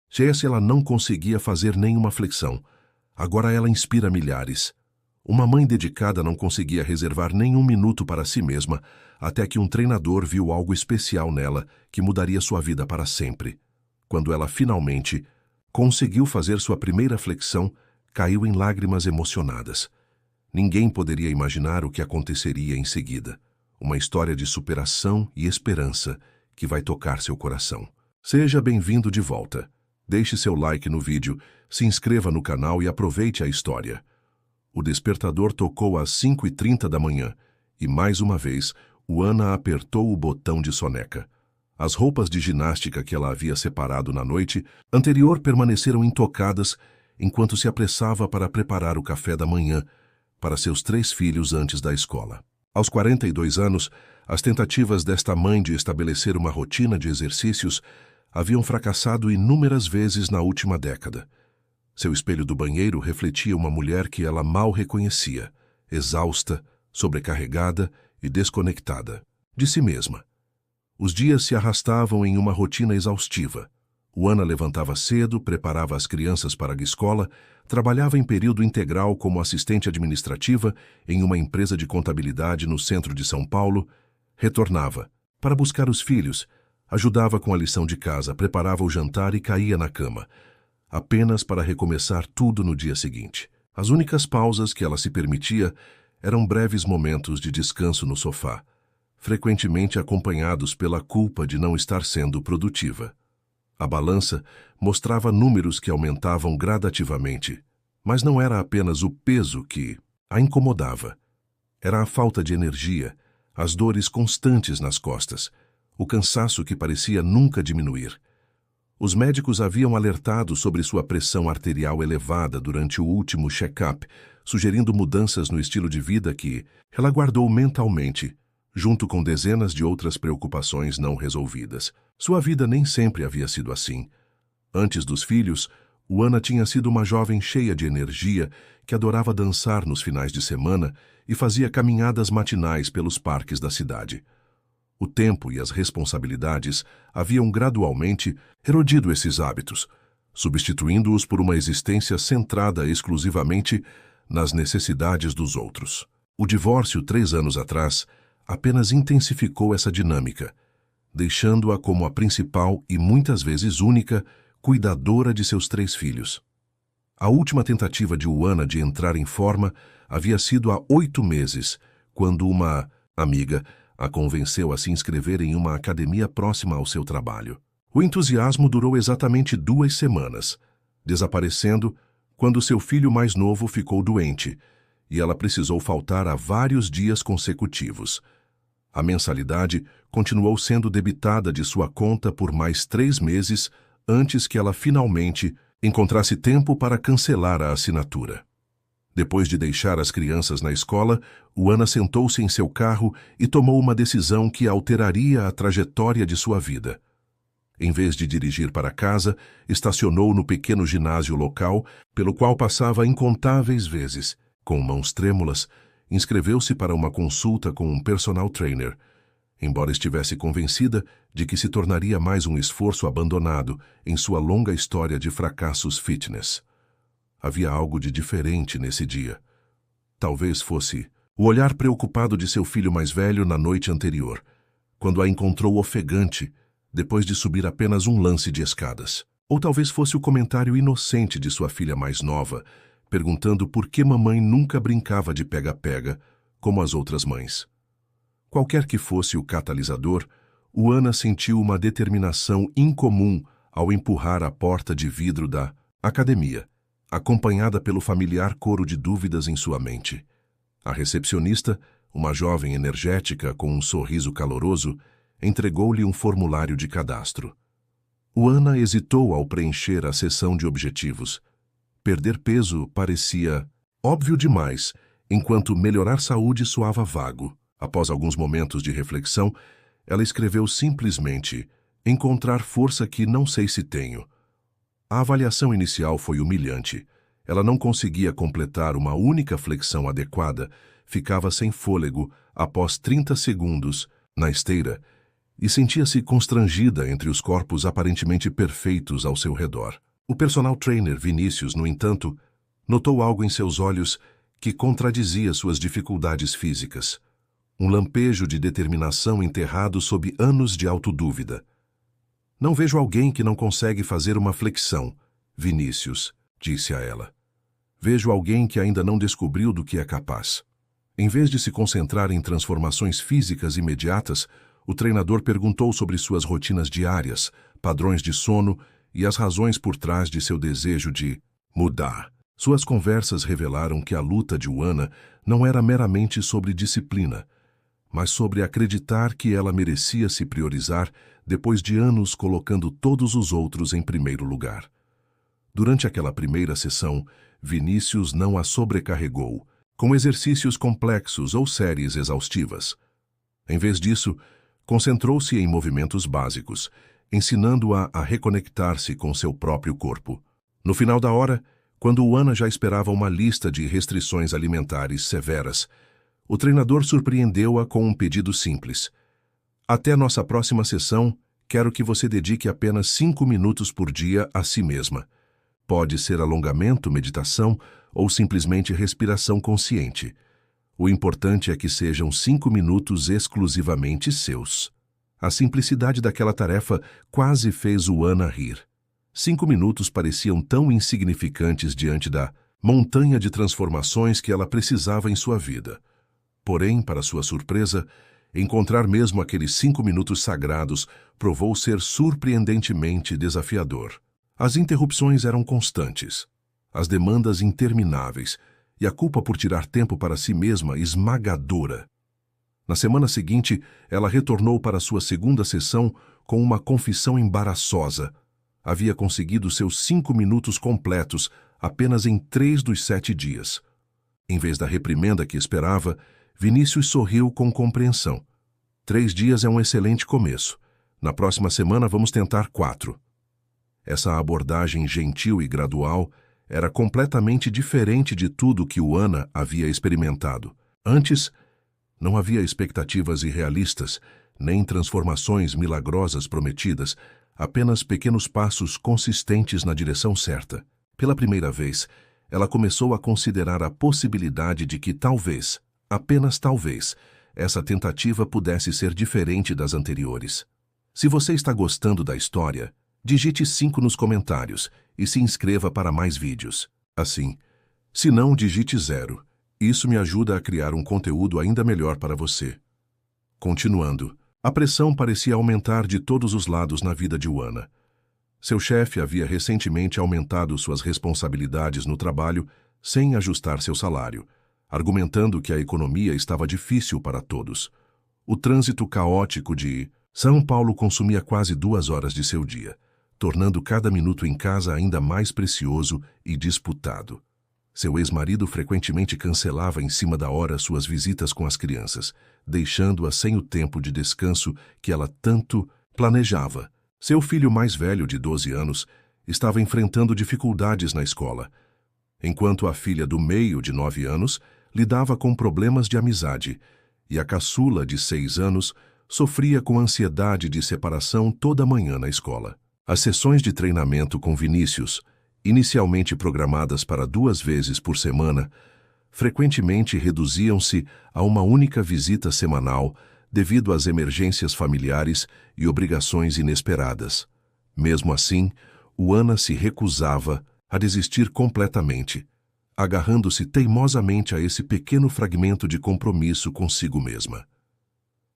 Se ela não conseguia fazer nenhuma flexão, agora ela inspira milhares. Uma mãe dedicada não conseguia reservar nenhum minuto para si mesma, até que um treinador viu algo especial nela que mudaria sua vida para sempre. Quando ela finalmente conseguiu fazer sua primeira flexão, caiu em lágrimas emocionadas. Ninguém poderia imaginar o que aconteceria em seguida. Uma história de superação e esperança que vai tocar seu coração. Seja bem-vindo de volta. Deixe seu like no vídeo, se inscreva no canal e aproveite a história. O despertador tocou às 5h30 da manhã e, mais uma vez, Uana apertou o botão de soneca. As roupas de ginástica que ela havia separado na noite anterior permaneceram intocadas enquanto se apressava para preparar o café da manhã para seus 3 filhos antes da escola. Aos 42 anos, as tentativas desta mãe de estabelecer uma rotina de exercícios haviam fracassado inúmeras vezes na última década. Seu espelho do banheiro refletia uma mulher que ela mal reconhecia, exausta, sobrecarregada e desconectada de si mesma. Os dias se arrastavam em uma rotina exaustiva. Uana levantava cedo, preparava as crianças para a escola, trabalhava em período integral como assistente administrativa em uma empresa de contabilidade no centro de São Paulo, retornava para buscar os filhos, ajudava com a lição de casa, preparava o jantar e caía na cama, apenas para recomeçar tudo no dia seguinte. As únicas pausas que ela se permitia eram breves momentos de descanso no sofá, frequentemente acompanhados pela culpa de não estar sendo produtiva. A balança mostrava números que aumentavam gradativamente, mas não era apenas o peso que a incomodava. Era a falta de energia, as dores constantes nas costas, o cansaço que parecia nunca diminuir. Os médicos haviam alertado sobre sua pressão arterial elevada durante o último check-up, sugerindo mudanças no estilo de vida que ela guardou mentalmente, junto com dezenas de outras preocupações não resolvidas. Sua vida nem sempre havia sido assim. Antes dos filhos, Uana tinha sido uma jovem cheia de energia que adorava dançar nos finais de semana e fazia caminhadas matinais pelos parques da cidade. O tempo e as responsabilidades haviam gradualmente erodido esses hábitos, substituindo-os por uma existência centrada exclusivamente nas necessidades dos outros. O divórcio 3 anos atrás apenas intensificou essa dinâmica, deixando-a como a principal e muitas vezes única cuidadora de seus 3 filhos. A última tentativa de Uana de entrar em forma havia sido há 8 meses, quando uma amiga a convenceu a se inscrever em uma academia próxima ao seu trabalho. O entusiasmo durou exatamente 2 semanas, desaparecendo quando seu filho mais novo ficou doente e ela precisou faltar a vários dias consecutivos. A mensalidade continuou sendo debitada de sua conta por mais 3 meses antes que ela finalmente encontrasse tempo para cancelar a assinatura. Depois de deixar as crianças na escola, Uana sentou-se em seu carro e tomou uma decisão que alteraria a trajetória de sua vida. Em vez de dirigir para casa, estacionou no pequeno ginásio local, pelo qual passava incontáveis vezes. Com mãos trêmulas, inscreveu-se para uma consulta com um personal trainer, embora estivesse convencida de que se tornaria mais um esforço abandonado em sua longa história de fracassos fitness. Havia algo de diferente nesse dia. Talvez fosse o olhar preocupado de seu filho mais velho na noite anterior, quando a encontrou ofegante depois de subir apenas um lance de escadas. Ou talvez fosse o comentário inocente de sua filha mais nova, perguntando por que mamãe nunca brincava de pega-pega, como as outras mães. Qualquer que fosse o catalisador, Uana sentiu uma determinação incomum ao empurrar a porta de vidro da academia, acompanhada pelo familiar coro de dúvidas em sua mente. A recepcionista, uma jovem energética com um sorriso caloroso, entregou-lhe um formulário de cadastro. Uana hesitou ao preencher a seção de objetivos. Perder peso parecia óbvio demais, enquanto melhorar saúde soava vago. Após alguns momentos de reflexão, ela escreveu simplesmente: encontrar força que não sei se tenho. A avaliação inicial foi humilhante. Ela não conseguia completar uma única flexão adequada, ficava sem fôlego após 30 segundos na esteira e sentia-se constrangida entre os corpos aparentemente perfeitos ao seu redor. O personal trainer Vinícius, no entanto, notou algo em seus olhos que contradizia suas dificuldades físicas. Um lampejo de determinação enterrado sob anos de autodúvida. Não vejo alguém que não consegue fazer uma flexão, Vinícius, disse a ela. Vejo alguém que ainda não descobriu do que é capaz. Em vez de se concentrar em transformações físicas imediatas, o treinador perguntou sobre suas rotinas diárias, padrões de sono e as razões por trás de seu desejo de mudar. Suas conversas revelaram que a luta de Uana não era meramente sobre disciplina, mas sobre acreditar que ela merecia se priorizar depois de anos colocando todos os outros em primeiro lugar. Durante aquela primeira sessão, Vinícius não a sobrecarregou, com exercícios complexos ou séries exaustivas. Em vez disso, concentrou-se em movimentos básicos, ensinando-a a reconectar-se com seu próprio corpo. No final da hora, quando Uana já esperava uma lista de restrições alimentares severas, o treinador surpreendeu-a com um pedido simples. Até nossa próxima sessão, quero que você dedique apenas 5 minutos por dia a si mesma. Pode ser alongamento, meditação ou simplesmente respiração consciente. O importante é que sejam 5 minutos exclusivamente seus. A simplicidade daquela tarefa quase fez Uana rir. 5 minutos pareciam tão insignificantes diante da montanha de transformações que ela precisava em sua vida. Porém, para sua surpresa, encontrar mesmo aqueles 5 minutos sagrados provou ser surpreendentemente desafiador. As interrupções eram constantes, as demandas intermináveis e a culpa por tirar tempo para si mesma esmagadora. Na semana seguinte, ela retornou para sua segunda sessão com uma confissão embaraçosa. Havia conseguido seus 5 minutos completos apenas em 3 dos 7 dias. Em vez da reprimenda que esperava, Vinícius sorriu com compreensão. 3 dias é um excelente começo. Na próxima semana vamos tentar 4. Essa abordagem gentil e gradual era completamente diferente de tudo que Uana havia experimentado. Antes, não havia expectativas irrealistas, nem transformações milagrosas prometidas, apenas pequenos passos consistentes na direção certa. Pela primeira vez, ela começou a considerar a possibilidade de que talvez, apenas talvez, essa tentativa pudesse ser diferente das anteriores. Se você está gostando da história, digite 5 nos comentários e se inscreva para mais vídeos. Assim, se não, digite 0. Isso me ajuda a criar um conteúdo ainda melhor para você. Continuando, a pressão parecia aumentar de todos os lados na vida de Uana. Seu chefe havia recentemente aumentado suas responsabilidades no trabalho sem ajustar seu salário, argumentando que a economia estava difícil para todos. O trânsito caótico de São Paulo consumia quase 2 horas de seu dia, tornando cada minuto em casa ainda mais precioso e disputado. Seu ex-marido frequentemente cancelava em cima da hora suas visitas com as crianças, deixando-a sem o tempo de descanso que ela tanto planejava. Seu filho mais velho, de 12 anos, estava enfrentando dificuldades na escola, enquanto a filha do meio, de 9 anos, lidava com problemas de amizade, e a caçula, de 6 anos, sofria com ansiedade de separação toda manhã na escola. As sessões de treinamento com Vinícius, inicialmente programadas para 2 vezes por semana, frequentemente reduziam-se a uma única visita semanal devido às emergências familiares e obrigações inesperadas. Mesmo assim, Uana se recusava a desistir completamente, agarrando-se teimosamente a esse pequeno fragmento de compromisso consigo mesma.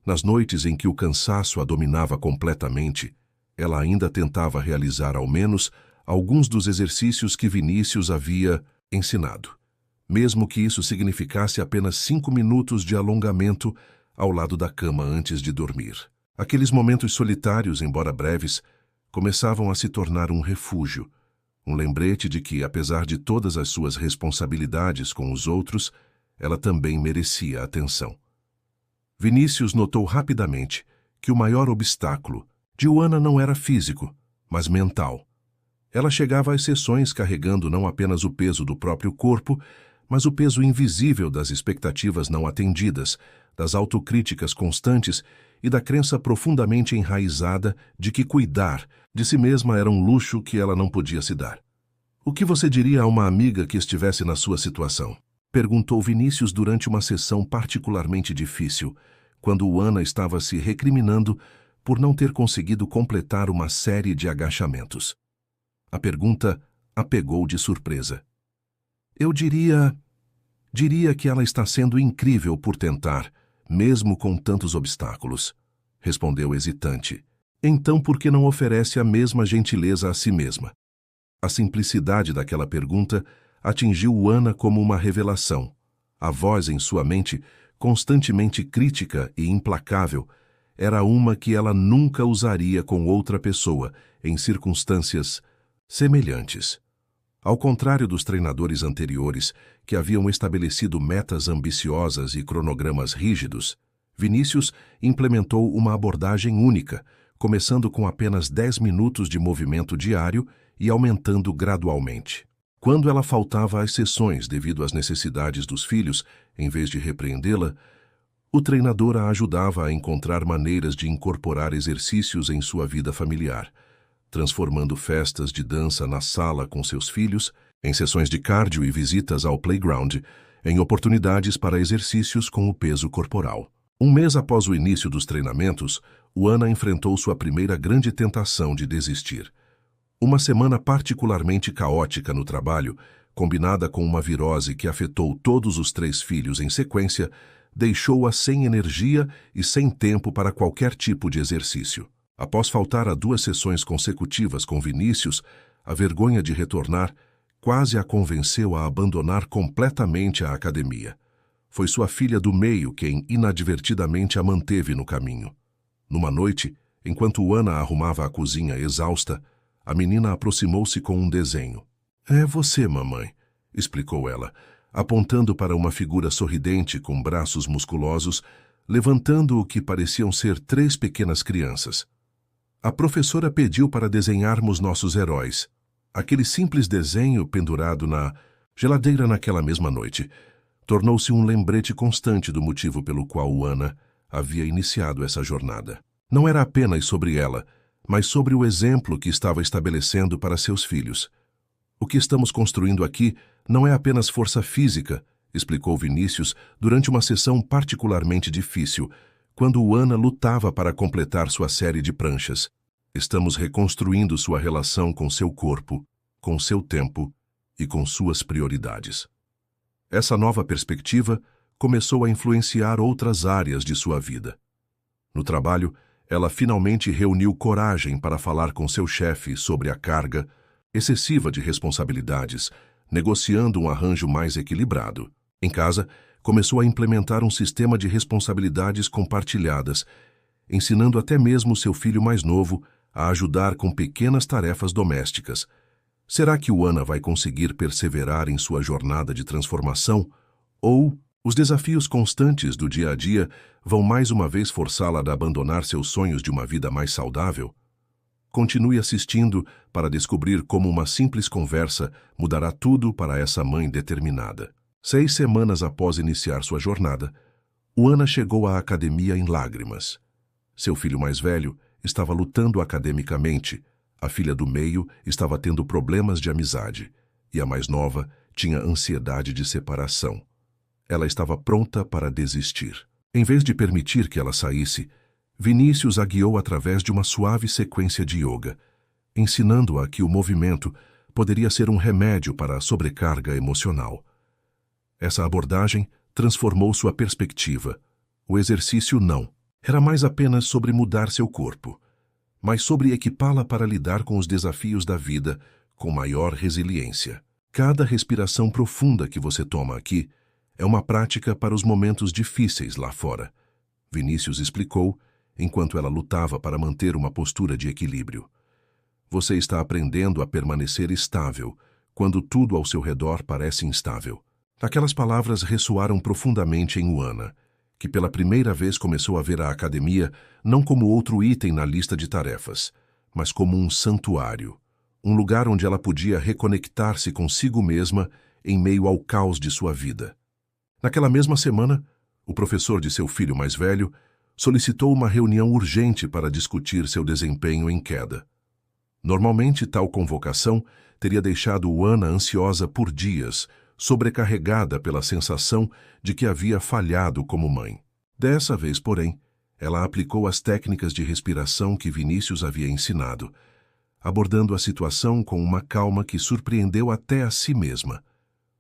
Nas noites em que o cansaço a dominava completamente, ela ainda tentava realizar ao menos alguns dos exercícios que Vinícius havia ensinado, mesmo que isso significasse apenas 5 minutos de alongamento ao lado da cama antes de dormir. Aqueles momentos solitários, embora breves, começavam a se tornar um refúgio, um lembrete de que, apesar de todas as suas responsabilidades com os outros, ela também merecia atenção. Vinícius notou rapidamente que o maior obstáculo de Uana não era físico, mas mental. Ela chegava às sessões carregando não apenas o peso do próprio corpo, mas o peso invisível das expectativas não atendidas, das autocríticas constantes e da crença profundamente enraizada de que cuidar de si mesma era um luxo que ela não podia se dar. O que você diria a uma amiga que estivesse na sua situação? Perguntou Vinícius durante uma sessão particularmente difícil, quando Ana estava se recriminando por não ter conseguido completar uma série de agachamentos. A pergunta a pegou de surpresa. Eu diria que ela está sendo incrível por tentar, mesmo com tantos obstáculos, respondeu hesitante. Então por que não oferece a mesma gentileza a si mesma? A simplicidade daquela pergunta atingiu Ana como uma revelação. A voz em sua mente, constantemente crítica e implacável, era uma que ela nunca usaria com outra pessoa em circunstâncias semelhantes. Ao contrário dos treinadores anteriores, que haviam estabelecido metas ambiciosas e cronogramas rígidos, Vinícius implementou uma abordagem única, começando com apenas 10 minutos de movimento diário e aumentando gradualmente. Quando ela faltava às sessões devido às necessidades dos filhos, em vez de repreendê-la, o treinador a ajudava a encontrar maneiras de incorporar exercícios em sua vida familiar, transformando festas de dança na sala com seus filhos, em sessões de cardio e visitas ao playground, em oportunidades para exercícios com o peso corporal. Um mês após o início dos treinamentos, Ana enfrentou sua primeira grande tentação de desistir. Uma semana particularmente caótica no trabalho, combinada com uma virose que afetou todos os 3 filhos em sequência, deixou-a sem energia e sem tempo para qualquer tipo de exercício. Após faltar a 2 sessões consecutivas com Vinícius, a vergonha de retornar quase a convenceu a abandonar completamente a academia. Foi sua filha do meio quem inadvertidamente a manteve no caminho. Numa noite, enquanto Ana arrumava a cozinha exausta, a menina aproximou-se com um desenho. É você, mamãe, explicou ela, apontando para uma figura sorridente com braços musculosos, levantando o que pareciam ser 3 pequenas crianças. A professora pediu para desenharmos nossos heróis. Aquele simples desenho pendurado na geladeira naquela mesma noite tornou-se um lembrete constante do motivo pelo qual Ana havia iniciado essa jornada. Não era apenas sobre ela, mas sobre o exemplo que estava estabelecendo para seus filhos. O que estamos construindo aqui não é apenas força física, explicou Vinícius durante uma sessão particularmente difícil, quando Ana lutava para completar sua série de pranchas. Estamos reconstruindo sua relação com seu corpo, com seu tempo e com suas prioridades. Essa nova perspectiva começou a influenciar outras áreas de sua vida. No trabalho, ela finalmente reuniu coragem para falar com seu chefe sobre a carga excessiva de responsabilidades, negociando um arranjo mais equilibrado. Em casa, começou a implementar um sistema de responsabilidades compartilhadas, ensinando até mesmo seu filho mais novo a ajudar com pequenas tarefas domésticas. Será que Ana vai conseguir perseverar em sua jornada de transformação? Ou os desafios constantes do dia a dia vão mais uma vez forçá-la a abandonar seus sonhos de uma vida mais saudável? Continue assistindo para descobrir como uma simples conversa mudará tudo para essa mãe determinada. 6 semanas após iniciar sua jornada, Ana chegou à academia em lágrimas. Seu filho mais velho estava lutando academicamente, a filha do meio estava tendo problemas de amizade e a mais nova tinha ansiedade de separação. Ela estava pronta para desistir. Em vez de permitir que ela saísse, Vinícius a guiou através de uma suave sequência de yoga, ensinando-a que o movimento poderia ser um remédio para a sobrecarga emocional. Essa abordagem transformou sua perspectiva. O exercício não era mais apenas sobre mudar seu corpo, mas sobre equipá-la para lidar com os desafios da vida com maior resiliência. Cada respiração profunda que você toma aqui é uma prática para os momentos difíceis lá fora, Vinícius explicou, enquanto ela lutava para manter uma postura de equilíbrio. Você está aprendendo a permanecer estável quando tudo ao seu redor parece instável. Aquelas palavras ressoaram profundamente em Ana, que pela primeira vez começou a ver a academia não como outro item na lista de tarefas, mas como um santuário, um lugar onde ela podia reconectar-se consigo mesma em meio ao caos de sua vida. Naquela mesma semana, o professor de seu filho mais velho solicitou uma reunião urgente para discutir seu desempenho em queda. Normalmente, tal convocação teria deixado Ana ansiosa por dias, sobrecarregada pela sensação de que havia falhado como mãe. Dessa vez, porém, ela aplicou as técnicas de respiração que Vinícius havia ensinado, abordando a situação com uma calma que surpreendeu até a si mesma.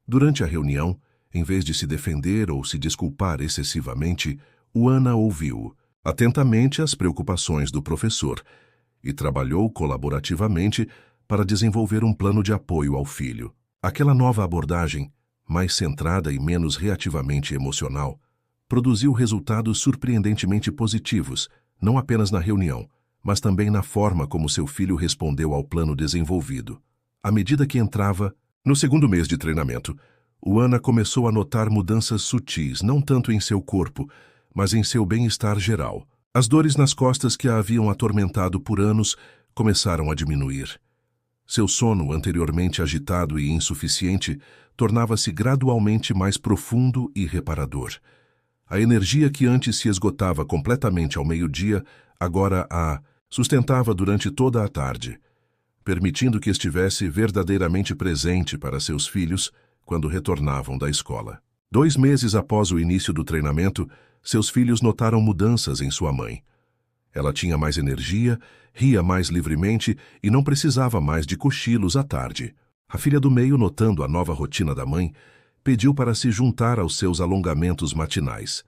Durante a reunião, em vez de se defender ou se desculpar excessivamente, Ana ouviu atentamente as preocupações do professor e trabalhou colaborativamente para desenvolver um plano de apoio ao filho. Aquela nova abordagem, mais centrada e menos reativamente emocional, produziu resultados surpreendentemente positivos, não apenas na reunião, mas também na forma como seu filho respondeu ao plano desenvolvido. À medida que entrava no segundo mês de treinamento, Ana começou a notar mudanças sutis, não tanto em seu corpo, mas em seu bem-estar geral. As dores nas costas que a haviam atormentado por anos começaram a diminuir. Seu sono, anteriormente agitado e insuficiente, tornava-se gradualmente mais profundo e reparador. A energia que antes se esgotava completamente ao meio-dia, agora a sustentava durante toda a tarde, permitindo que estivesse verdadeiramente presente para seus filhos quando retornavam da escola. 2 meses após o início do treinamento, seus filhos notaram mudanças em sua mãe. Ela tinha mais energia, ria mais livremente e não precisava mais de cochilos à tarde. A filha do meio, notando a nova rotina da mãe, pediu para se juntar aos seus alongamentos matinais.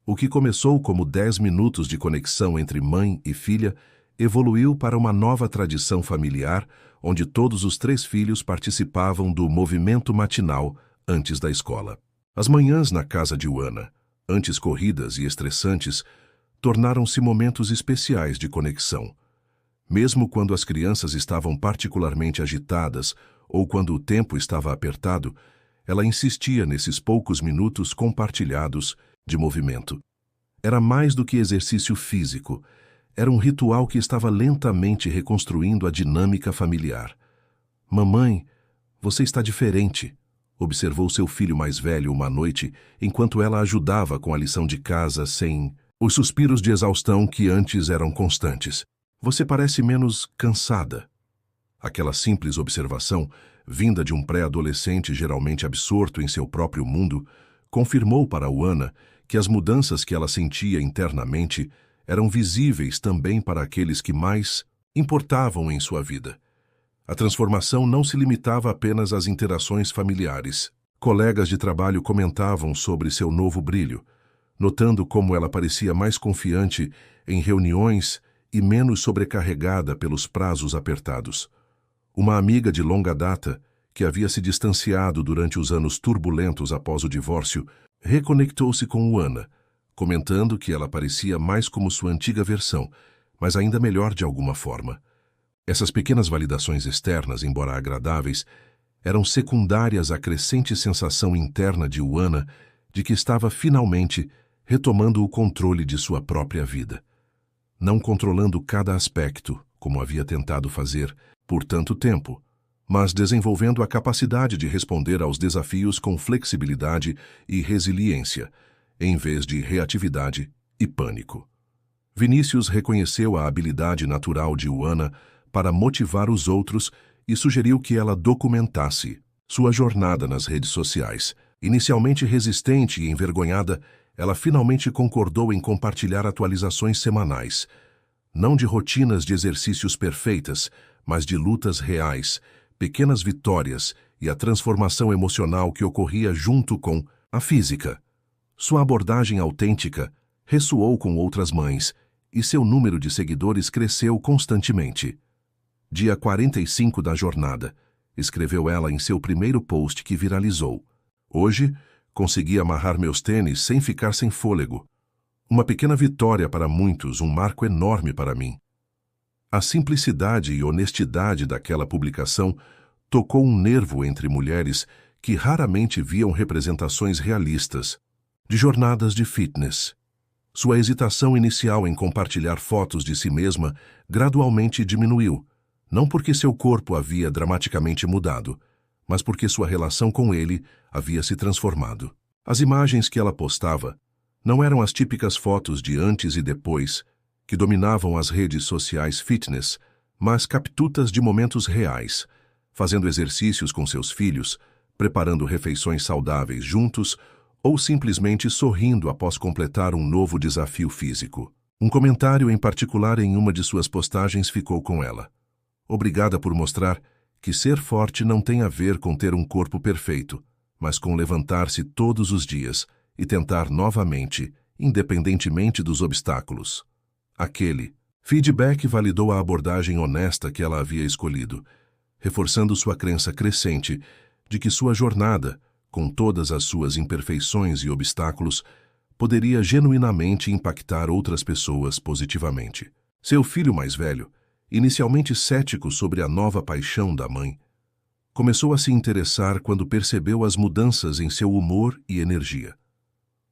O que começou como 10 minutos de conexão entre mãe e filha evoluiu para uma nova tradição familiar, onde todos os 3 filhos participavam do movimento matinal antes da escola. As manhãs na casa de Ana, antes corridas e estressantes, tornaram-se momentos especiais de conexão. Mesmo quando as crianças estavam particularmente agitadas ou quando o tempo estava apertado, ela insistia nesses poucos minutos compartilhados de movimento. Era mais do que exercício físico, era um ritual que estava lentamente reconstruindo a dinâmica familiar. "Mamãe, você está diferente", observou seu filho mais velho uma noite, enquanto ela ajudava com a lição de casa sem os suspiros de exaustão que antes eram constantes. "Você parece menos cansada." Aquela simples observação, vinda de um pré-adolescente geralmente absorto em seu próprio mundo, confirmou para Ana que as mudanças que ela sentia internamente eram visíveis também para aqueles que mais importavam em sua vida. A transformação não se limitava apenas às interações familiares. Colegas de trabalho comentavam sobre seu novo brilho, notando como ela parecia mais confiante em reuniões e menos sobrecarregada pelos prazos apertados. Uma amiga de longa data, que havia se distanciado durante os anos turbulentos após o divórcio, reconectou-se com Ana, comentando que ela parecia mais como sua antiga versão, mas ainda melhor de alguma forma. Essas pequenas validações externas, embora agradáveis, eram secundárias à crescente sensação interna de Ana de que estava finalmente retomando o controle de sua própria vida. Não controlando cada aspecto, como havia tentado fazer por tanto tempo, mas desenvolvendo a capacidade de responder aos desafios com flexibilidade e resiliência, em vez de reatividade e pânico. Vinícius reconheceu a habilidade natural de Ana para motivar os outros e sugeriu que ela documentasse sua jornada nas redes sociais. Inicialmente resistente e envergonhada, ela finalmente concordou em compartilhar atualizações semanais, não de rotinas de exercícios perfeitas, mas de lutas reais, pequenas vitórias e a transformação emocional que ocorria junto com a física. Sua abordagem autêntica ressoou com outras mães e seu número de seguidores cresceu constantemente. Dia 45 da jornada, escreveu ela em seu primeiro post que viralizou. "Hoje, consegui amarrar meus tênis sem ficar sem fôlego. Uma pequena vitória para muitos, um marco enorme para mim." A simplicidade e honestidade daquela publicação tocou um nervo entre mulheres que raramente viam representações realistas de jornadas de fitness. Sua hesitação inicial em compartilhar fotos de si mesma gradualmente diminuiu, não porque seu corpo havia dramaticamente mudado, mas porque sua relação com ele havia se transformado. As imagens que ela postava Não eram as típicas fotos de antes e depois, que dominavam as redes sociais fitness, mas capturas de momentos reais, fazendo exercícios com seus filhos, preparando refeições saudáveis juntos ou simplesmente sorrindo após completar um novo desafio físico. Um comentário em particular em uma de suas postagens ficou com ela. Obrigada por mostrar que ser forte não tem a ver com ter um corpo perfeito, mas com levantar-se todos os dias e tentar novamente, independentemente dos obstáculos. Aquele feedback validou a abordagem honesta que ela havia escolhido, reforçando sua crença crescente de que sua jornada, com todas as suas imperfeições e obstáculos, poderia genuinamente impactar outras pessoas positivamente. Seu filho mais velho, inicialmente cético sobre a nova paixão da mãe, começou a se interessar quando percebeu as mudanças em seu humor e energia.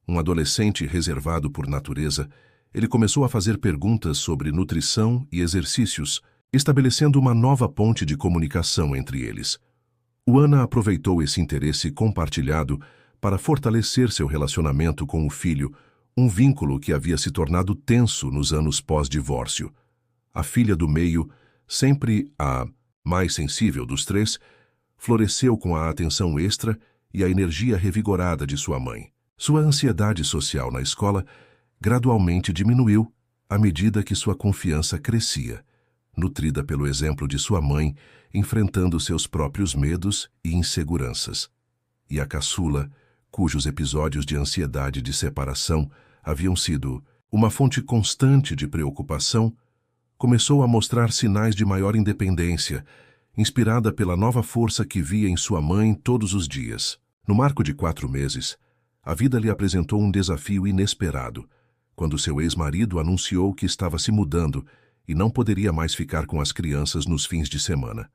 Um adolescente reservado por natureza, ele começou a fazer perguntas sobre nutrição e exercícios, estabelecendo uma nova ponte de comunicação entre eles. Uana aproveitou esse interesse compartilhado para fortalecer seu relacionamento com o filho, um vínculo que havia se tornado tenso nos anos pós-divórcio. A filha do meio, sempre a mais sensível dos três, floresceu com a atenção extra e a energia revigorada de sua mãe. Sua ansiedade social na escola gradualmente diminuiu à medida que sua confiança crescia, nutrida pelo exemplo de sua mãe enfrentando seus próprios medos e inseguranças. E a caçula, cujos episódios de ansiedade de separação haviam sido uma fonte constante de preocupação, começou a mostrar sinais de maior independência, inspirada pela nova força que via em sua mãe todos os dias. No marco de 4 meses, a vida lhe apresentou um desafio inesperado, quando seu ex-marido anunciou que estava se mudando e não poderia mais ficar com as crianças nos fins de semana.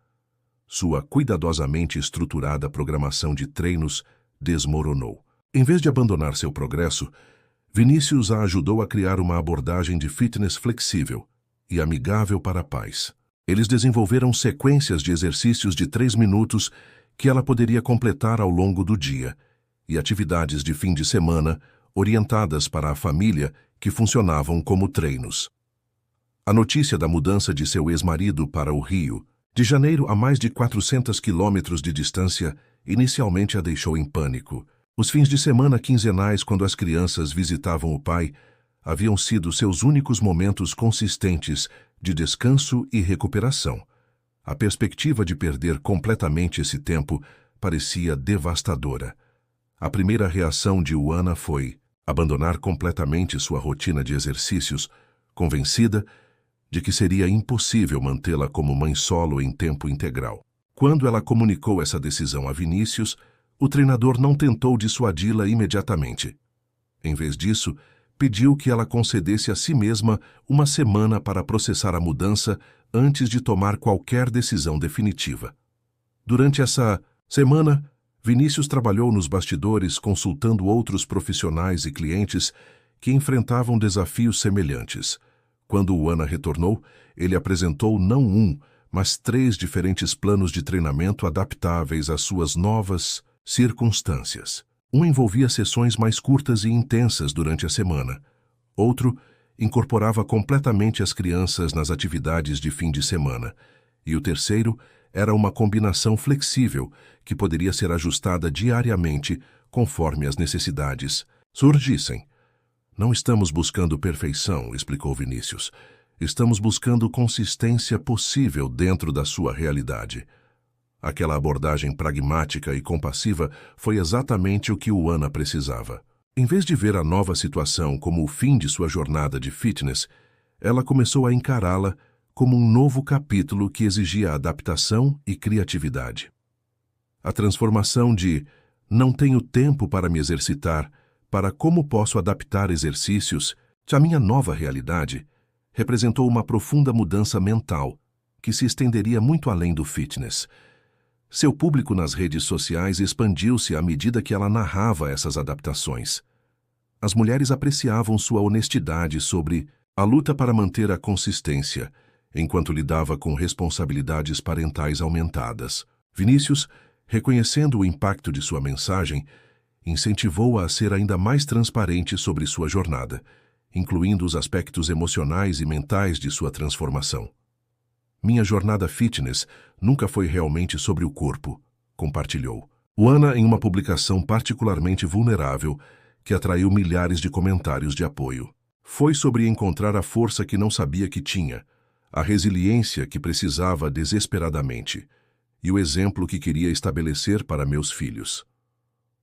Sua cuidadosamente estruturada programação de treinos desmoronou. Em vez de abandonar seu progresso, Vinícius a ajudou a criar uma abordagem de fitness flexível e amigável para pais. Eles desenvolveram sequências de exercícios de 3 minutos que ela poderia completar ao longo do dia e atividades de fim de semana orientadas para a família que funcionavam como treinos. A notícia da mudança de seu ex-marido para o Rio de Janeiro, a mais de 400 quilômetros de distância, inicialmente a deixou em pânico. Os fins de semana quinzenais, quando as crianças visitavam o pai, haviam sido seus únicos momentos consistentes de descanso e recuperação. A perspectiva de perder completamente esse tempo parecia devastadora. A primeira reação de Uana foi abandonar completamente sua rotina de exercícios, convencida de que seria impossível mantê-la como mãe solo em tempo integral. Quando ela comunicou essa decisão a Vinícius, o treinador não tentou dissuadi-la imediatamente. Em vez disso, pediu que ela concedesse a si mesma uma semana para processar a mudança antes de tomar qualquer decisão definitiva. Durante essa semana, Vinícius trabalhou nos bastidores consultando outros profissionais e clientes que enfrentavam desafios semelhantes. Quando Uana retornou, ele apresentou não um, mas 3 diferentes planos de treinamento adaptáveis às suas novas circunstâncias. Um envolvia sessões mais curtas e intensas durante a semana. Outro incorporava completamente as crianças nas atividades de fim de semana. E o terceiro era uma combinação flexível que poderia ser ajustada diariamente conforme as necessidades surgissem. Não estamos buscando perfeição, explicou Vinícius. Estamos buscando consistência possível dentro da sua realidade. Aquela abordagem pragmática e compassiva foi exatamente o que Uana precisava. Em vez de ver a nova situação como o fim de sua jornada de fitness, ela começou a encará-la como um novo capítulo que exigia adaptação e criatividade. A transformação de "não tenho tempo para me exercitar" para "como posso adaptar exercícios" à minha nova realidade, representou uma profunda mudança mental que se estenderia muito além do fitness. Seu público nas redes sociais expandiu-se à medida que ela narrava essas adaptações. As mulheres apreciavam sua honestidade sobre a luta para manter a consistência, enquanto lidava com responsabilidades parentais aumentadas. Vinícius, reconhecendo o impacto de sua mensagem, incentivou-a a ser ainda mais transparente sobre sua jornada, incluindo os aspectos emocionais e mentais de sua transformação. Minha jornada fitness nunca foi realmente sobre o corpo, compartilhou Uana em uma publicação particularmente vulnerável que atraiu milhares de comentários de apoio. Foi sobre encontrar a força que não sabia que tinha, a resiliência que precisava desesperadamente e o exemplo que queria estabelecer para meus filhos.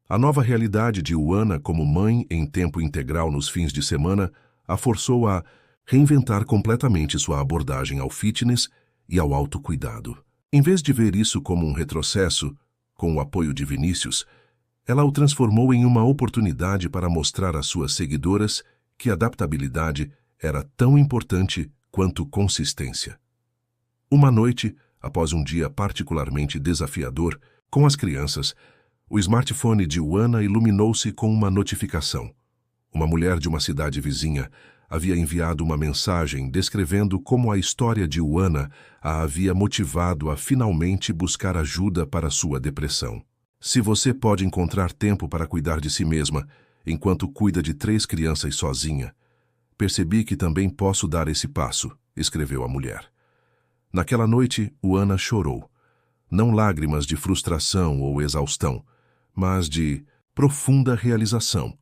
A nova realidade de Uana como mãe em tempo integral nos fins de semana a forçou a reinventar completamente sua abordagem ao fitness e ao autocuidado. Em vez de ver isso como um retrocesso, com o apoio de Vinícius, ela o transformou em uma oportunidade para mostrar às suas seguidoras que adaptabilidade era tão importante quanto consistência. Uma noite, após um dia particularmente desafiador, com as crianças, o smartphone de Uana iluminou-se com uma notificação. Uma mulher de uma cidade vizinha havia enviado uma mensagem descrevendo como a história de Uana a havia motivado a finalmente buscar ajuda para sua depressão. Se você pode encontrar tempo para cuidar de si mesma, enquanto cuida de 3 crianças sozinha, percebi que também posso dar esse passo, escreveu a mulher. Naquela noite, Uana chorou. Não lágrimas de frustração ou exaustão, mas de profunda realização.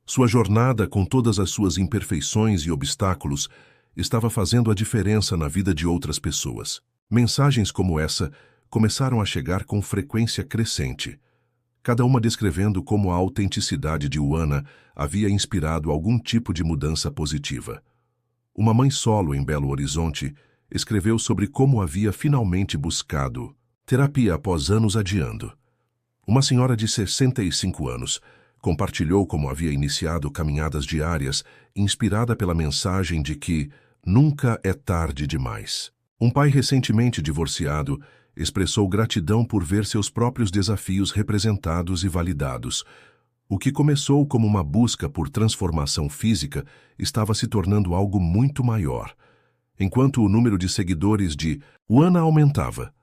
Sua jornada, com todas as suas imperfeições e obstáculos, estava fazendo a diferença na vida de outras pessoas. Mensagens como essa começaram a chegar com frequência crescente, cada uma descrevendo como a autenticidade de Uana havia inspirado algum tipo de mudança positiva. Uma mãe solo em Belo Horizonte escreveu sobre como havia finalmente buscado terapia após anos adiando. Uma senhora de 65 anos compartilhou como havia iniciado caminhadas diárias, inspirada pela mensagem de que nunca é tarde demais. Um pai recentemente divorciado expressou gratidão por ver seus próprios desafios representados e validados. O que começou como uma busca por transformação física estava se tornando algo muito maior. Enquanto o número de seguidores de Uana aumentava,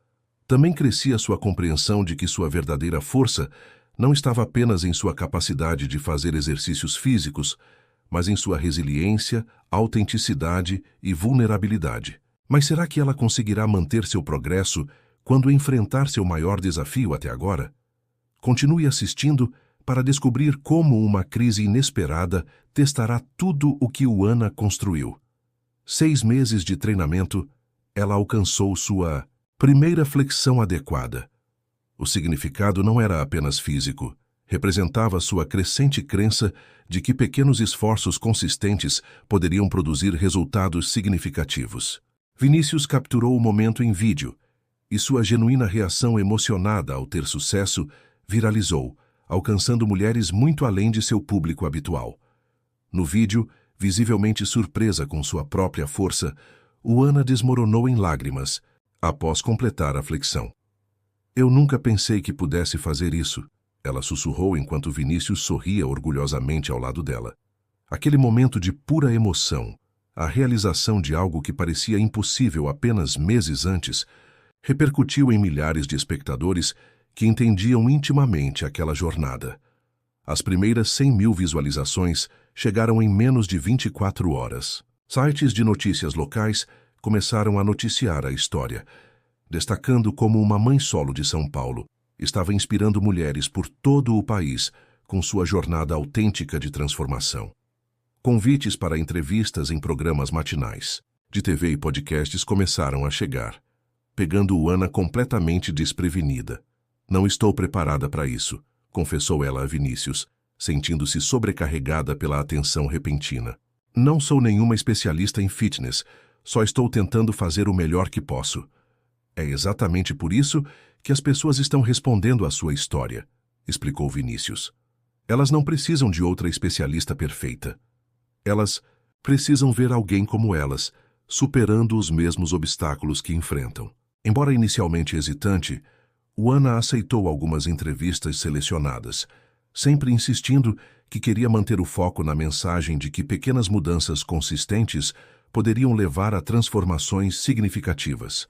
também crescia sua compreensão de que sua verdadeira força não estava apenas em sua capacidade de fazer exercícios físicos, mas em sua resiliência, autenticidade e vulnerabilidade. Mas será que ela conseguirá manter seu progresso quando enfrentar seu maior desafio até agora? Continue assistindo para descobrir como uma crise inesperada testará tudo o que Uana construiu. 6 meses de treinamento, ela alcançou sua primeira flexão adequada. O significado não era apenas físico, representava sua crescente crença de que pequenos esforços consistentes poderiam produzir resultados significativos. Vinícius capturou o momento em vídeo, e sua genuína reação emocionada ao ter sucesso viralizou, alcançando mulheres muito além de seu público habitual. No vídeo, visivelmente surpresa com sua própria força, Uana desmoronou em lágrimas após completar a flexão. Eu nunca pensei que pudesse fazer isso, ela sussurrou enquanto Vinícius sorria orgulhosamente ao lado dela. Aquele momento de pura emoção, a realização de algo que parecia impossível apenas meses antes, repercutiu em milhares de espectadores que entendiam intimamente aquela jornada. As primeiras 100.000 visualizações chegaram em menos de 24 horas. Sites de notícias locais começaram a noticiar a história, destacando como uma mãe solo de São Paulo estava inspirando mulheres por todo o país com sua jornada autêntica de transformação. Convites para entrevistas em programas matinais, de TV e podcasts começaram a chegar, pegando Uana completamente desprevenida. Não estou preparada para isso, confessou ela a Vinícius, sentindo-se sobrecarregada pela atenção repentina. Não sou nenhuma especialista em fitness, só estou tentando fazer o melhor que posso. É exatamente por isso que as pessoas estão respondendo à sua história, explicou Vinícius. Elas não precisam de outra especialista perfeita. Elas precisam ver alguém como elas, superando os mesmos obstáculos que enfrentam. Embora inicialmente hesitante, Uana aceitou algumas entrevistas selecionadas, sempre insistindo que queria manter o foco na mensagem de que pequenas mudanças consistentes poderiam levar a transformações significativas.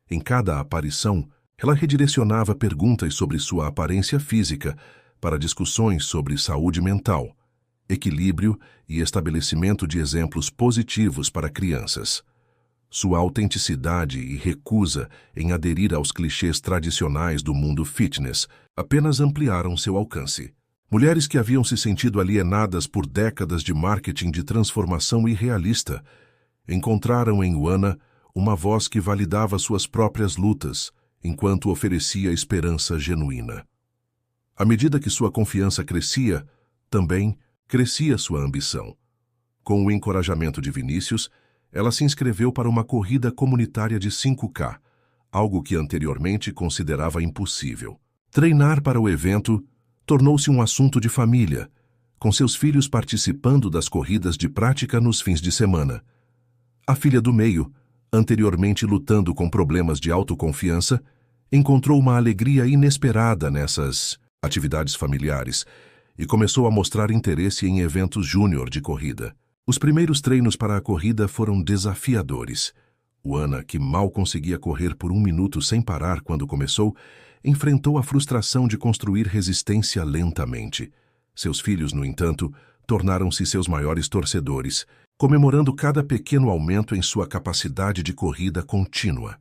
Em cada aparição, ela redirecionava perguntas sobre sua aparência física para discussões sobre saúde mental, equilíbrio e estabelecimento de exemplos positivos para crianças. Sua autenticidade e recusa em aderir aos clichês tradicionais do mundo fitness apenas ampliaram seu alcance. Mulheres que haviam se sentido alienadas por décadas de marketing de transformação irrealista encontraram em Uana uma voz que validava suas próprias lutas, enquanto oferecia esperança genuína. À medida que sua confiança crescia, também crescia sua ambição. Com o encorajamento de Vinícius, ela se inscreveu para uma corrida comunitária de 5K, algo que anteriormente considerava impossível. Treinar para o evento tornou-se um assunto de família, com seus filhos participando das corridas de prática nos fins de semana. A filha do meio, anteriormente lutando com problemas de autoconfiança, encontrou uma alegria inesperada nessas atividades familiares e começou a mostrar interesse em eventos júnior de corrida. Os primeiros treinos para a corrida foram desafiadores. Uana, que mal conseguia correr por 1 minuto sem parar quando começou, enfrentou a frustração de construir resistência lentamente. Seus filhos, no entanto, tornaram-se seus maiores torcedores, comemorando cada pequeno aumento em sua capacidade de corrida contínua.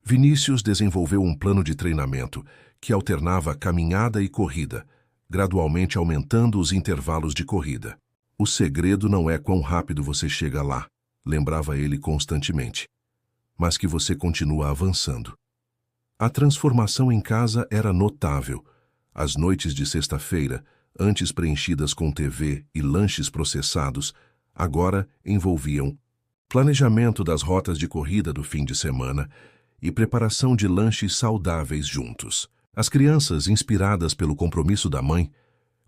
Vinícius desenvolveu um plano de treinamento que alternava caminhada e corrida, gradualmente aumentando os intervalos de corrida. O segredo não é quão rápido você chega lá, lembrava ele constantemente, mas que você continua avançando. A transformação em casa era notável. As noites de sexta-feira, antes preenchidas com TV e lanches processados, agora envolviam planejamento das rotas de corrida do fim de semana e preparação de lanches saudáveis juntos. As crianças, inspiradas pelo compromisso da mãe,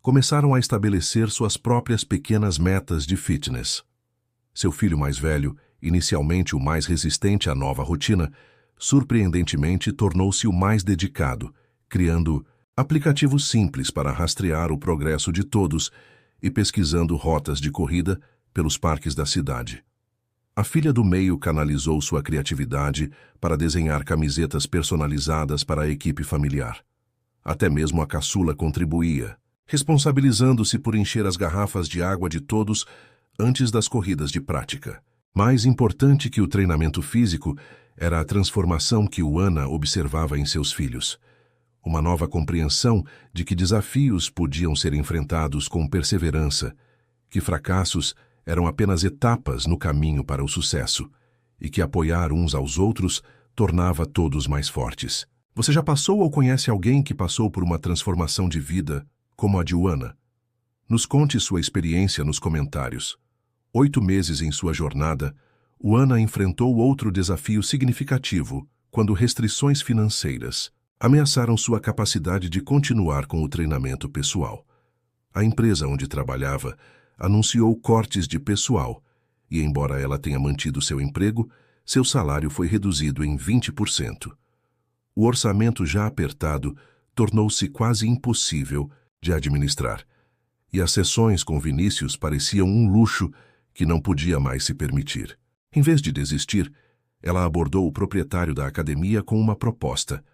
começaram a estabelecer suas próprias pequenas metas de fitness. Seu filho mais velho, inicialmente o mais resistente à nova rotina, surpreendentemente tornou-se o mais dedicado, criando aplicativos simples para rastrear o progresso de todos e pesquisando rotas de corrida pelos parques da cidade. A filha do meio canalizou sua criatividade para desenhar camisetas personalizadas para a equipe familiar. Até mesmo a caçula contribuía, responsabilizando-se por encher as garrafas de água de todos antes das corridas de prática. Mais importante que o treinamento físico era a transformação que Uana observava em seus filhos. Uma nova compreensão de que desafios podiam ser enfrentados com perseverança, que fracassos eram apenas etapas no caminho para o sucesso, e que apoiar uns aos outros tornava todos mais fortes. Você já passou ou conhece alguém que passou por uma transformação de vida como a de Uana? Nos conte sua experiência nos comentários. 8 meses em sua jornada, Uana enfrentou outro desafio significativo quando restrições financeiras ameaçaram sua capacidade de continuar com o treinamento pessoal. A empresa onde trabalhava anunciou cortes de pessoal e, embora ela tenha mantido seu emprego, seu salário foi reduzido em 20%. O orçamento já apertado tornou-se quase impossível de administrar, e as sessões com Vinícius pareciam um luxo que não podia mais se permitir. Em vez de desistir, ela abordou o proprietário da academia com uma proposta.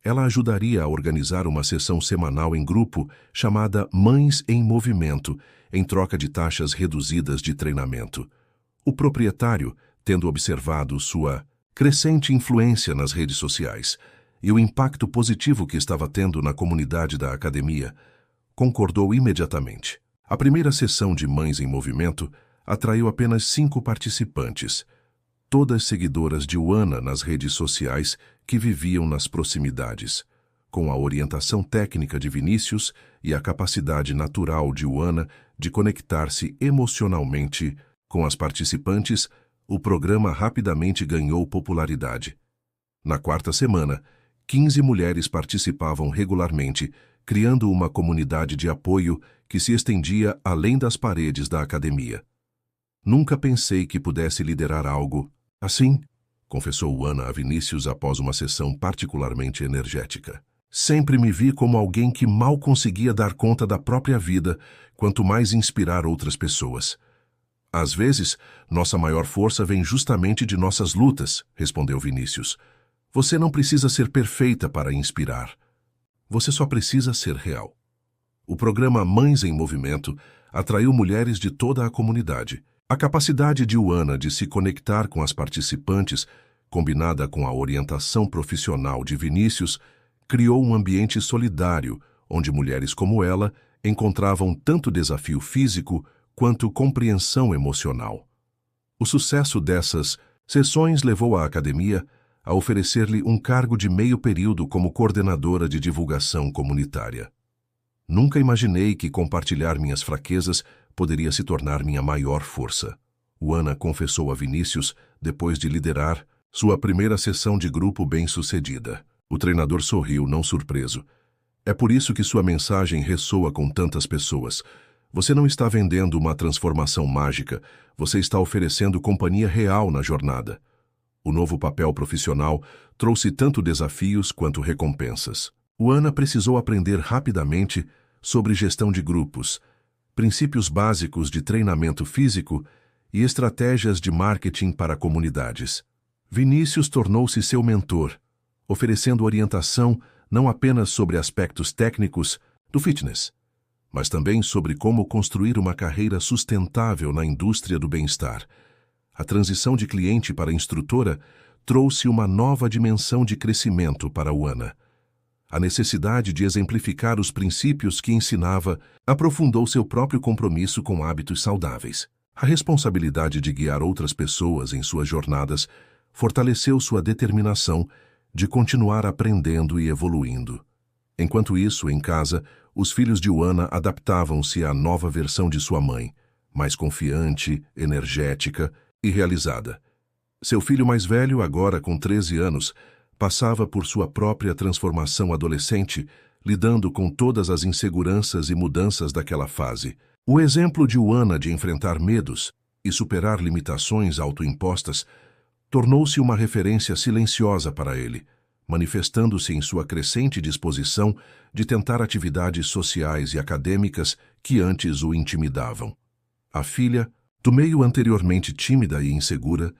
Ela ajudaria a organizar uma sessão semanal em grupo chamada Mães em Movimento, em troca de taxas reduzidas de treinamento. O proprietário, tendo observado sua crescente influência nas redes sociais e o impacto positivo que estava tendo na comunidade da academia, concordou imediatamente. A primeira sessão de Mães em Movimento atraiu apenas 5 participantes, todas seguidoras de Uana nas redes sociais que viviam nas proximidades. Com a orientação técnica de Vinícius e a capacidade natural de Uana de conectar-se emocionalmente com as participantes, o programa rapidamente ganhou popularidade. Na 4ª semana, 15 mulheres participavam regularmente, criando uma comunidade de apoio que se estendia além das paredes da academia. Nunca pensei que pudesse liderar algo assim, confessou Uana a Vinícius após uma sessão particularmente energética. Sempre me vi como alguém que mal conseguia dar conta da própria vida, quanto mais inspirar outras pessoas. Às vezes, nossa maior força vem justamente de nossas lutas, respondeu Vinícius. Você não precisa ser perfeita para inspirar. Você só precisa ser real. O programa Mães em Movimento atraiu mulheres de toda a comunidade. A capacidade de Uana de se conectar com as participantes, combinada com a orientação profissional de Vinícius, criou um ambiente solidário, onde mulheres como ela encontravam tanto desafio físico quanto compreensão emocional. O sucesso dessas sessões levou a academia a oferecer-lhe um cargo de meio período como coordenadora de divulgação comunitária. Nunca imaginei que compartilhar minhas fraquezas poderia se tornar minha maior força. Uana confessou a Vinícius depois de liderar sua primeira sessão de grupo bem-sucedida. O treinador sorriu, não surpreso. É por isso que sua mensagem ressoa com tantas pessoas. Você não está vendendo uma transformação mágica, você está oferecendo companhia real na jornada. O novo papel profissional trouxe tanto desafios quanto recompensas. Uana precisou aprender rapidamente sobre gestão de grupos, princípios básicos de treinamento físico e estratégias de marketing para comunidades. Vinícius tornou-se seu mentor, oferecendo orientação não apenas sobre aspectos técnicos do fitness, mas também sobre como construir uma carreira sustentável na indústria do bem-estar. A transição de cliente para instrutora trouxe uma nova dimensão de crescimento para Uana. A necessidade de exemplificar os princípios que ensinava aprofundou seu próprio compromisso com hábitos saudáveis. A responsabilidade de guiar outras pessoas em suas jornadas fortaleceu sua determinação de continuar aprendendo e evoluindo. Enquanto isso, em casa, os filhos de Uana adaptavam-se à nova versão de sua mãe, mais confiante, energética e realizada. Seu filho mais velho, agora com 13 anos, passava por sua própria transformação adolescente, lidando com todas as inseguranças e mudanças daquela fase. O exemplo de Uana de enfrentar medos e superar limitações autoimpostas tornou-se uma referência silenciosa para ele, manifestando-se em sua crescente disposição de tentar atividades sociais e acadêmicas que antes o intimidavam. A filha, do meio anteriormente tímida e insegura,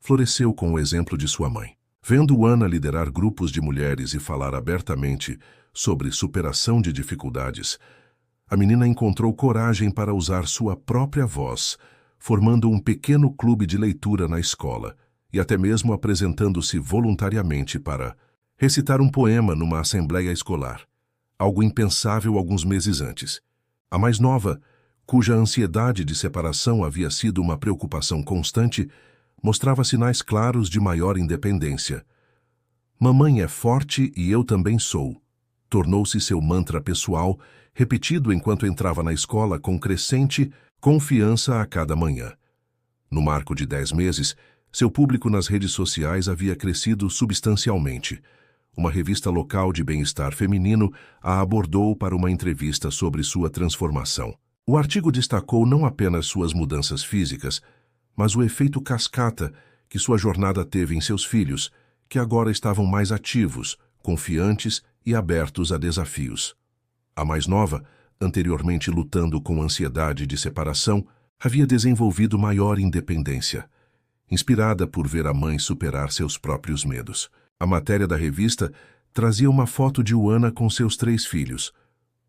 floresceu com o exemplo de sua mãe. Vendo Uana liderar grupos de mulheres e falar abertamente sobre superação de dificuldades, a menina encontrou coragem para usar sua própria voz, formando um pequeno clube de leitura na escola e até mesmo apresentando-se voluntariamente para recitar um poema numa assembleia escolar, algo impensável alguns meses antes. A mais nova, cuja ansiedade de separação havia sido uma preocupação constante, mostrava sinais claros de maior independência. Mamãe é forte e eu também sou. Tornou-se seu mantra pessoal, repetido enquanto entrava na escola com crescente confiança a cada manhã. No marco de 10 meses, seu público nas redes sociais havia crescido substancialmente. Uma revista local de bem-estar feminino a abordou para uma entrevista sobre sua transformação. O artigo destacou não apenas suas mudanças físicas, mas o efeito cascata que sua jornada teve em seus filhos, que agora estavam mais ativos, confiantes e abertos a desafios. A mais nova, anteriormente lutando com ansiedade de separação, havia desenvolvido maior independência, inspirada por ver a mãe superar seus próprios medos. A matéria da revista trazia uma foto de Uana com seus 3 filhos,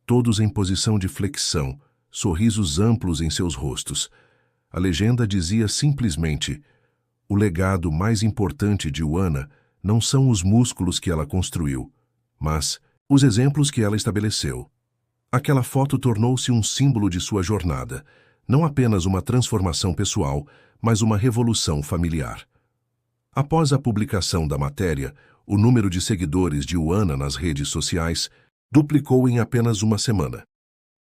todos em posição de flexão, sorrisos amplos em seus rostos. A legenda dizia simplesmente: o legado mais importante de Uana não são os músculos que ela construiu, mas os exemplos que ela estabeleceu. Aquela foto tornou-se um símbolo de sua jornada, não apenas uma transformação pessoal, mas uma revolução familiar. Após a publicação da matéria, o número de seguidores de Uana nas redes sociais duplicou em apenas uma semana.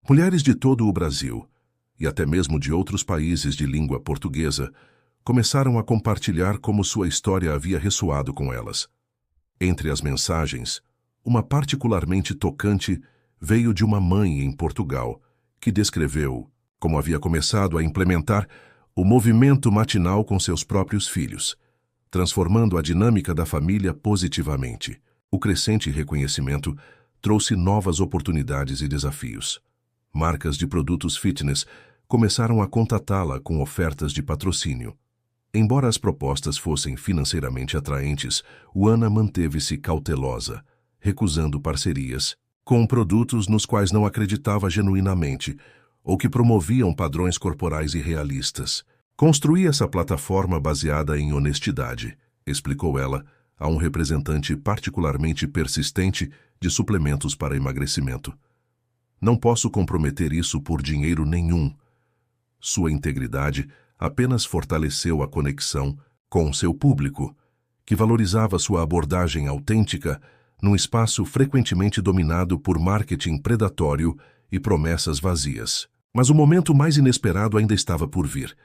Mulheres de todo o Brasil, e até mesmo de outros países de língua portuguesa, começaram a compartilhar como sua história havia ressoado com elas. Entre as mensagens, uma particularmente tocante veio de uma mãe em Portugal, que descreveu como havia começado a implementar o movimento matinal com seus próprios filhos, transformando a dinâmica da família positivamente. O crescente reconhecimento trouxe novas oportunidades e desafios. Marcas de produtos fitness começaram a contatá-la com ofertas de patrocínio. Embora as propostas fossem financeiramente atraentes, Uana manteve-se cautelosa, recusando parcerias com produtos nos quais não acreditava genuinamente ou que promoviam padrões corporais irrealistas. Construí essa plataforma baseada em honestidade, explicou ela a um representante particularmente persistente de suplementos para emagrecimento. Não posso comprometer isso por dinheiro nenhum. Sua integridade apenas fortaleceu a conexão com seu público, que valorizava sua abordagem autêntica num espaço frequentemente dominado por marketing predatório e promessas vazias. Mas o momento mais inesperado ainda estava por vir,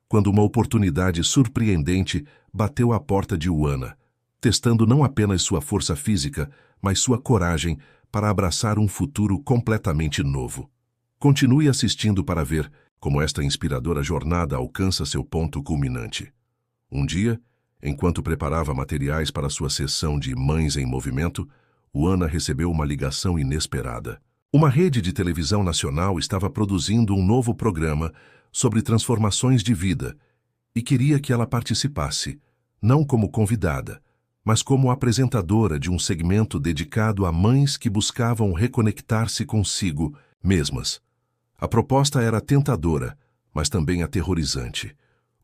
quando uma oportunidade surpreendente bateu à porta de Uana, testando não apenas sua força física, mas sua coragem para abraçar um futuro completamente novo. Continue assistindo para ver como esta inspiradora jornada alcança seu ponto culminante. Um dia, enquanto preparava materiais para sua sessão de Mães em Movimento, Uana recebeu uma ligação inesperada. Uma rede de televisão nacional estava produzindo um novo programa sobre transformações de vida e queria que ela participasse, não como convidada, mas como apresentadora de um segmento dedicado a mães que buscavam reconectar-se consigo mesmas. A proposta era tentadora, mas também aterrorizante.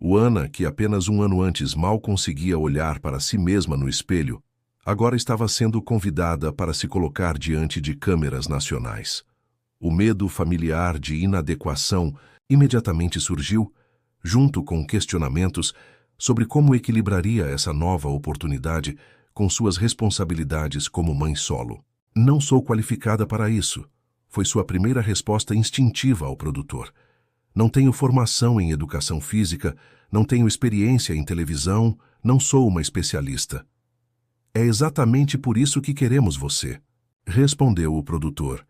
Uana, que apenas um ano antes mal conseguia olhar para si mesma no espelho, agora estava sendo convidada para se colocar diante de câmeras nacionais. O medo familiar de inadequação imediatamente surgiu, junto com questionamentos sobre como equilibraria essa nova oportunidade com suas responsabilidades como mãe solo. Não sou qualificada para isso, foi sua primeira resposta instintiva ao produtor. Não tenho formação em educação física, não tenho experiência em televisão, não sou uma especialista. É exatamente por isso que queremos você, respondeu o produtor.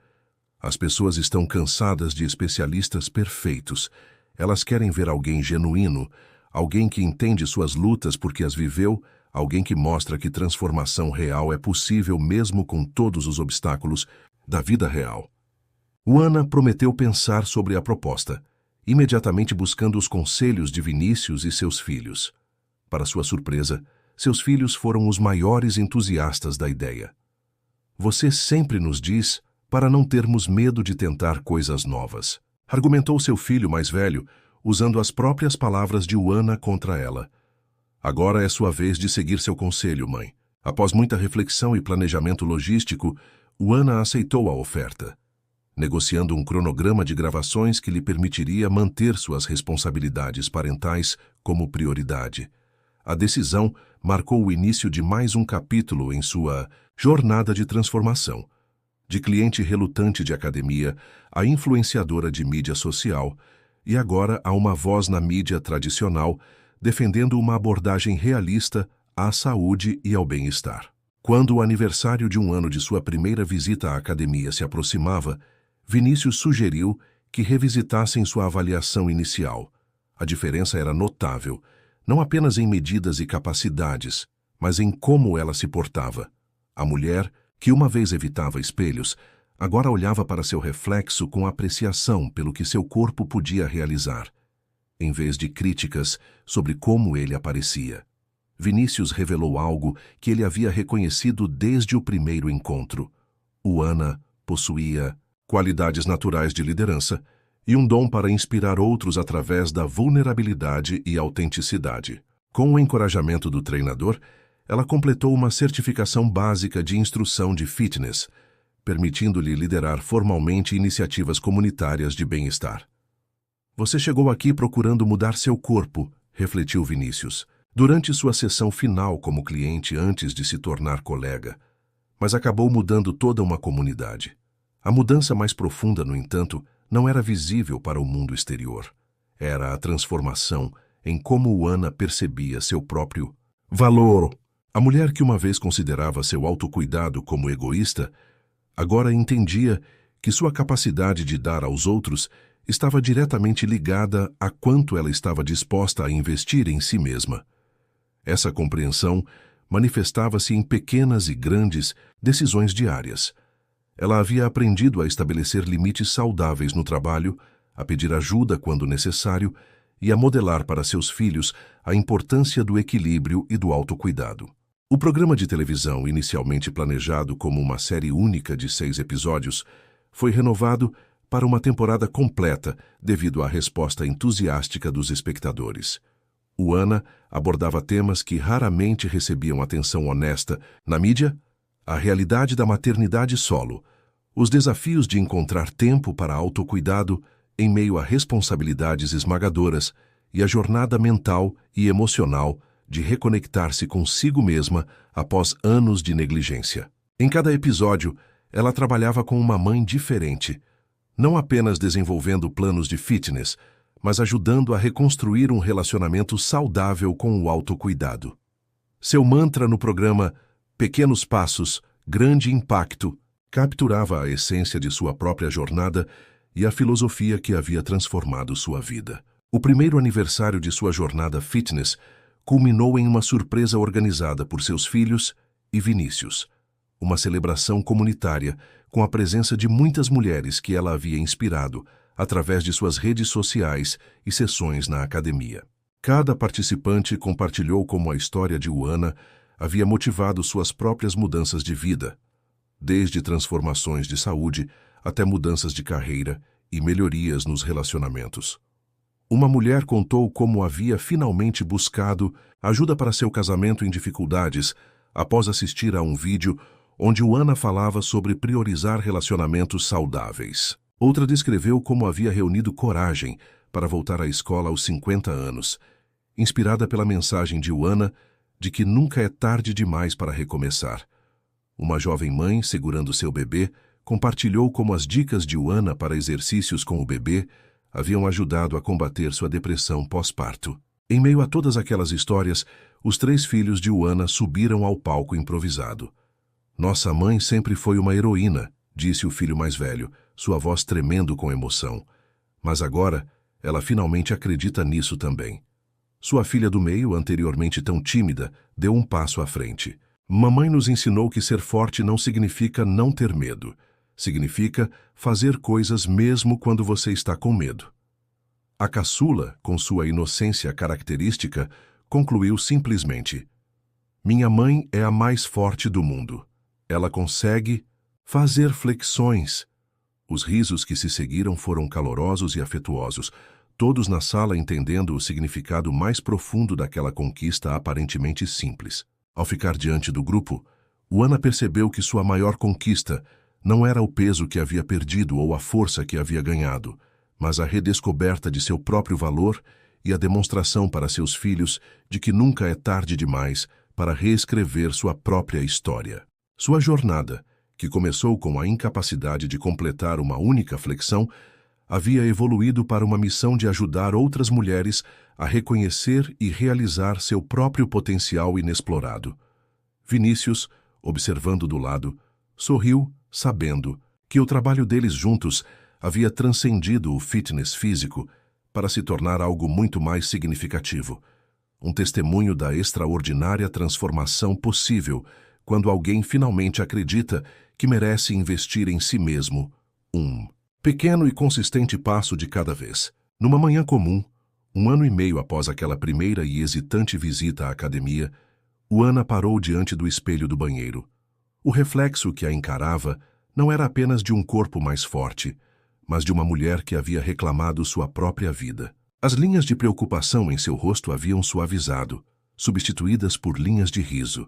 As pessoas estão cansadas de especialistas perfeitos. Elas querem ver alguém genuíno, alguém que entende suas lutas porque as viveu, alguém que mostra que transformação real é possível mesmo com todos os obstáculos da vida real. Uana prometeu pensar sobre a proposta, imediatamente buscando os conselhos de Vinícius e seus filhos. Para sua surpresa, seus filhos foram os maiores entusiastas da ideia. Você sempre nos diz para não termos medo de tentar coisas novas, argumentou seu filho mais velho, usando as próprias palavras de Uana contra ela. Agora é sua vez de seguir seu conselho, mãe. Após muita reflexão e planejamento logístico, Uana aceitou a oferta, negociando um cronograma de gravações que lhe permitiria manter suas responsabilidades parentais como prioridade. A decisão marcou o início de mais um capítulo em sua jornada de transformação. De cliente relutante de academia, a influenciadora de mídia social, e agora a uma voz na mídia tradicional, defendendo uma abordagem realista à saúde e ao bem-estar. Quando o aniversário de um ano de sua primeira visita à academia se aproximava, Vinícius sugeriu que revisitassem sua avaliação inicial. A diferença era notável, não apenas em medidas e capacidades, mas em como ela se portava. A mulher, que uma vez evitava espelhos, agora olhava para seu reflexo com apreciação pelo que seu corpo podia realizar, em vez de críticas sobre como ele aparecia. Vinícius revelou algo que ele havia reconhecido desde o primeiro encontro. Uana possuía qualidades naturais de liderança e um dom para inspirar outros através da vulnerabilidade e autenticidade. Com o encorajamento do treinador, ela completou uma certificação básica de instrução de fitness, permitindo-lhe liderar formalmente iniciativas comunitárias de bem-estar. Você chegou aqui procurando mudar seu corpo, refletiu Vinícius, durante sua sessão final como cliente antes de se tornar colega, mas acabou mudando toda uma comunidade. A mudança mais profunda, no entanto, não era visível para o mundo exterior. Era a transformação em como Uana percebia seu próprio valor. A mulher que uma vez considerava seu autocuidado como egoísta, agora entendia que sua capacidade de dar aos outros estava diretamente ligada a quanto ela estava disposta a investir em si mesma. Essa compreensão manifestava-se em pequenas e grandes decisões diárias. Ela havia aprendido a estabelecer limites saudáveis no trabalho, a pedir ajuda quando necessário e a modelar para seus filhos a importância do equilíbrio e do autocuidado. O programa de televisão, inicialmente planejado como uma série única de 6 episódios, foi renovado para uma temporada completa devido à resposta entusiástica dos espectadores. Uana abordava temas que raramente recebiam atenção honesta na mídia: a realidade da maternidade solo, os desafios de encontrar tempo para autocuidado em meio a responsabilidades esmagadoras e a jornada mental e emocional de reconectar-se consigo mesma após anos de negligência. Em cada episódio, ela trabalhava com uma mãe diferente, não apenas desenvolvendo planos de fitness, mas ajudando a reconstruir um relacionamento saudável com o autocuidado. Seu mantra no programa Pequenos Passos, Grande Impacto capturava a essência de sua própria jornada e a filosofia que havia transformado sua vida. O primeiro aniversário de sua jornada fitness culminou em uma surpresa organizada por seus filhos e Vinícius, uma celebração comunitária com a presença de muitas mulheres que ela havia inspirado através de suas redes sociais e sessões na academia. Cada participante compartilhou como a história de Uana havia motivado suas próprias mudanças de vida, desde transformações de saúde até mudanças de carreira e melhorias nos relacionamentos. Uma mulher contou como havia finalmente buscado ajuda para seu casamento em dificuldades após assistir a um vídeo onde Uana falava sobre priorizar relacionamentos saudáveis. Outra descreveu como havia reunido coragem para voltar à escola aos 50 anos, inspirada pela mensagem de Uana de que nunca é tarde demais para recomeçar. Uma jovem mãe, segurando seu bebê, compartilhou como as dicas de Uana para exercícios com o bebê haviam ajudado a combater sua depressão pós-parto. Em meio a todas aquelas histórias, os 3 filhos de Uana subiram ao palco improvisado. Nossa mãe sempre foi uma heroína, disse o filho mais velho, sua voz tremendo com emoção. Mas agora, ela finalmente acredita nisso também. Sua filha do meio, anteriormente tão tímida, deu um passo à frente. Mamãe nos ensinou que ser forte não significa não ter medo. Significa fazer coisas mesmo quando você está com medo. A caçula, com sua inocência característica, concluiu simplesmente: minha mãe é a mais forte do mundo. Ela consegue fazer flexões. Os risos que se seguiram foram calorosos e afetuosos, todos na sala entendendo o significado mais profundo daquela conquista aparentemente simples. Ao ficar diante do grupo, Uana percebeu que sua maior conquista não era o peso que havia perdido ou a força que havia ganhado, mas a redescoberta de seu próprio valor e a demonstração para seus filhos de que nunca é tarde demais para reescrever sua própria história. Sua jornada, que começou com a incapacidade de completar uma única flexão, havia evoluído para uma missão de ajudar outras mulheres a reconhecer e realizar seu próprio potencial inexplorado. Vinícius, observando do lado, sorriu, sabendo que o trabalho deles juntos havia transcendido o fitness físico para se tornar algo muito mais significativo, um testemunho da extraordinária transformação possível quando alguém finalmente acredita que merece investir em si mesmo, um pequeno e consistente passo de cada vez. Numa manhã comum, 1 ano e meio após aquela primeira e hesitante visita à academia, Uana parou diante do espelho do banheiro. O reflexo que a encarava não era apenas de um corpo mais forte, mas de uma mulher que havia reclamado sua própria vida. As linhas de preocupação em seu rosto haviam suavizado, substituídas por linhas de riso.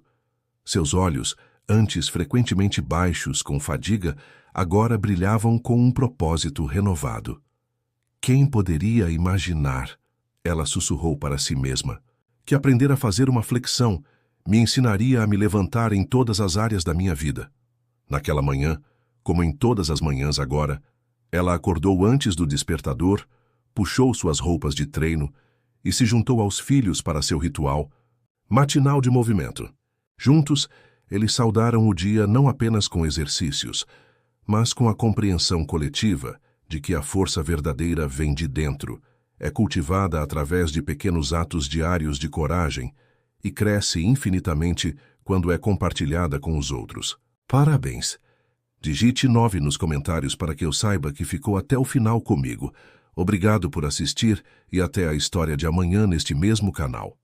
Seus olhos, antes frequentemente baixos com fadiga, agora brilhavam com um propósito renovado. Quem poderia imaginar, ela sussurrou para si mesma, que aprender a fazer uma flexão me ensinaria a me levantar em todas as áreas da minha vida. Naquela manhã, como em todas as manhãs agora, ela acordou antes do despertador, puxou suas roupas de treino e se juntou aos filhos para seu ritual matinal de movimento. Juntos, eles saudaram o dia não apenas com exercícios, mas com a compreensão coletiva de que a força verdadeira vem de dentro, é cultivada através de pequenos atos diários de coragem e cresce infinitamente quando é compartilhada com os outros. Parabéns! Digite 9 nos comentários para que eu saiba que ficou até o final comigo. Obrigado por assistir e até a história de amanhã neste mesmo canal.